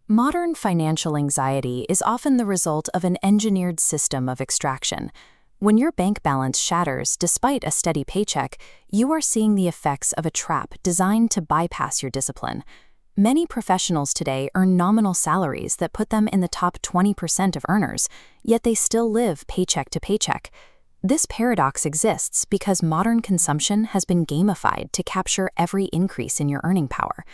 Modern financial anxiety is often the result of an engineered system of extraction. When your bank balance shatters despite a steady paycheck, you are seeing the effects of a trap designed to bypass your discipline. Many professionals today earn nominal salaries that put them in the top 20% of earners, yet they still live paycheck to paycheck. This paradox exists because modern consumption has been gamified to capture every increase in your earning power.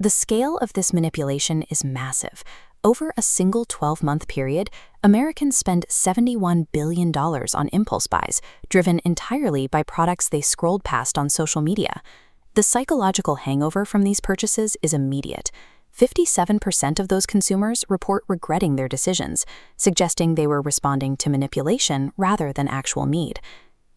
The scale of this manipulation is massive. Over a single 12-month period, Americans spend $71 billion on impulse buys, driven entirely by products they scrolled past on social media. The psychological hangover from these purchases is immediate. 57% of those consumers report regretting their decisions, suggesting they were responding to manipulation rather than actual need.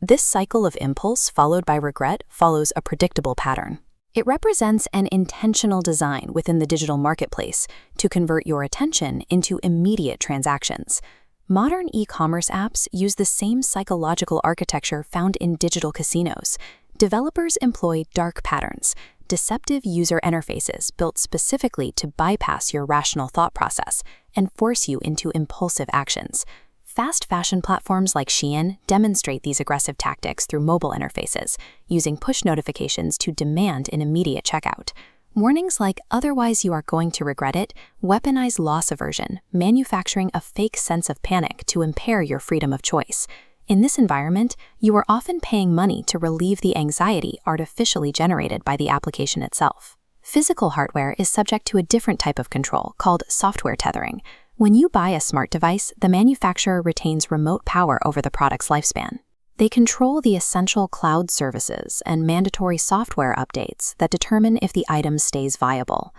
This cycle of impulse followed by regret follows a predictable pattern. It represents an intentional design within the digital marketplace to convert your attention into immediate transactions. Modern e-commerce apps use the same psychological architecture found in digital casinos. Developers employ dark patterns, deceptive user interfaces built specifically to bypass your rational thought process and force you into impulsive actions. Fast fashion platforms like SHEIN demonstrate these aggressive tactics through mobile interfaces, using push notifications to demand an immediate checkout. Warnings like "otherwise you are going to regret it" weaponize loss aversion, manufacturing a fake sense of panic to impair your freedom of choice. In this environment, you are often paying money to relieve the anxiety artificially generated by the application itself. Physical hardware is subject to a different type of control called software tethering. When you buy a smart device, the manufacturer retains remote power over the product's lifespan. They control the essential cloud services and mandatory software updates that determine if the item stays viable.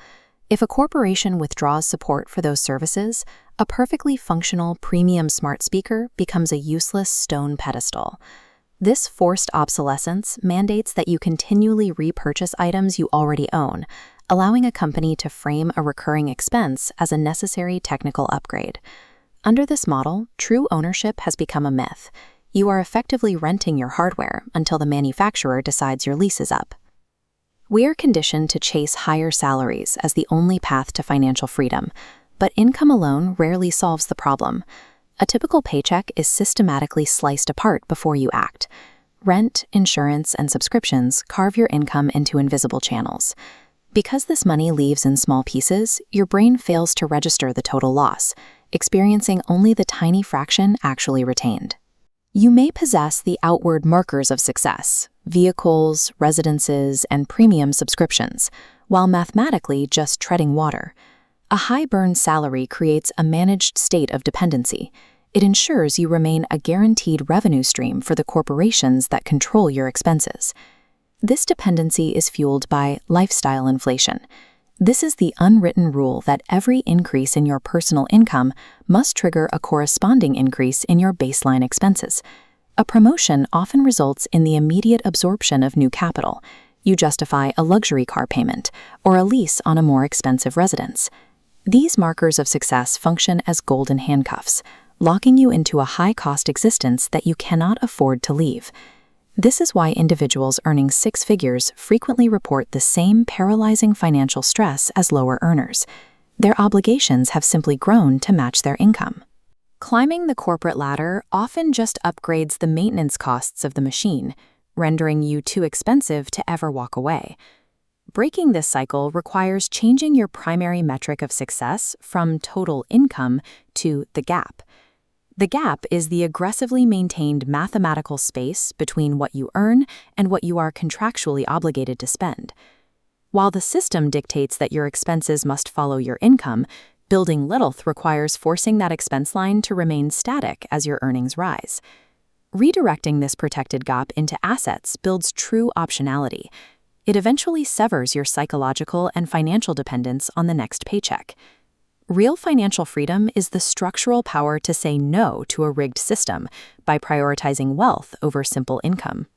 If a corporation withdraws support for those services, a perfectly functional premium smart speaker becomes a useless stone pedestal. This forced obsolescence mandates that you continually repurchase items you already own, allowing a company to frame a recurring expense as a necessary technical upgrade. Under this model, true ownership has become a myth. You are effectively renting your hardware until the manufacturer decides your lease is up. We are conditioned to chase higher salaries as the only path to financial freedom, but income alone rarely solves the problem. A typical paycheck is systematically sliced apart before you act. Rent, insurance, and subscriptions carve your income into invisible channels. Because this money leaves in small pieces, your brain fails to register the total loss, experiencing only the tiny fraction actually retained. You may possess the outward markers of success, vehicles, residences, and premium subscriptions, while mathematically just treading water. A high-burn salary creates a managed state of dependency. It ensures you remain a guaranteed revenue stream for the corporations that control your expenses. This dependency is fueled by lifestyle inflation. This is the unwritten rule that every increase in your personal income must trigger a corresponding increase in your baseline expenses. A promotion often results in the immediate absorption of new capital. You justify a luxury car payment or a lease on a more expensive residence. These markers of success function as golden handcuffs, locking you into a high-cost existence that you cannot afford to leave. This is why individuals earning six figures frequently report the same paralyzing financial stress as lower earners. Their obligations have simply grown to match their income. Climbing the corporate ladder often just upgrades the maintenance costs of the machine, rendering you too expensive to ever walk away. Breaking this cycle requires changing your primary metric of success from total income to the gap. The gap is the aggressively maintained mathematical space between what you earn and what you are contractually obligated to spend. While the system dictates that your expenses must follow your income, building wealth requires forcing that expense line to remain static as your earnings rise. Redirecting this protected gap into assets builds true optionality. It eventually severs your psychological and financial dependence on the next paycheck. Real financial freedom is the structural power to say no to a rigged system by prioritizing wealth over simple income.